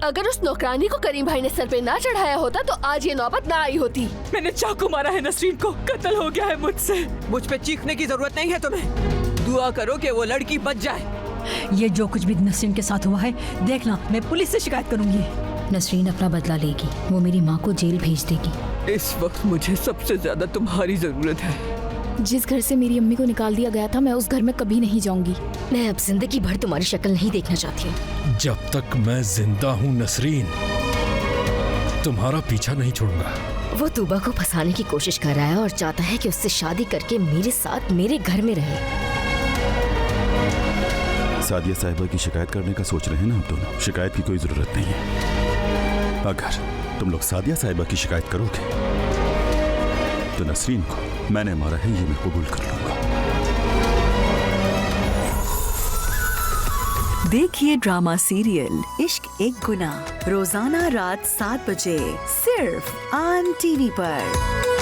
अगर उस नौकरानी को करीम भाई ने सर पे ना चढ़ाया होता तो आज ये नौबत ना आई होती। मैंने चाकू मारा है नसरीन को, कत्ल हो गया है मुझसे। मुझ पे चीखने की जरूरत नहीं है तुम्हें। दुआ करो कि वो लड़की बच जाए। ये जो कुछ भी नसरीन के साथ हुआ है, देखना मैं पुलिस से शिकायत करूंगी। नसरीन अपना बदला लेगी, वो मेरी माँ को जेल भेज देगी। इस वक्त मुझे सबसे ज्यादा तुम्हारी जरूरत है। जिस घर से मेरी अम्मी को निकाल दिया गया था, मैं उस घर में कभी नहीं जाऊंगी। मैं अब जिंदगी भर तुम्हारी शक्ल नहीं देखना चाहती हूँ। जब तक मैं जिंदा हूँ नसरीन, तुम्हारा पीछा नहीं छोड़ूंगा। वो तूबा को फंसाने की कोशिश कर रहा है और चाहता है कि उससे शादी करके मेरे साथ मेरे घर में रहे। सादिया साहिबा की शिकायत करने का सोच रहे हैं ना आप दोनों? शिकायत की कोई जरूरत नहीं है। अगर तुम लोग सादिया साहिबा की शिकायत करोगे तो नसरीन को मैंने मारा है ये मैं कबूल कर लूंगा। देखिए ड्रामा सीरियल इश्क एक गुनाह रोजाना रात 7 बजे सिर्फ ऑन टीवी पर।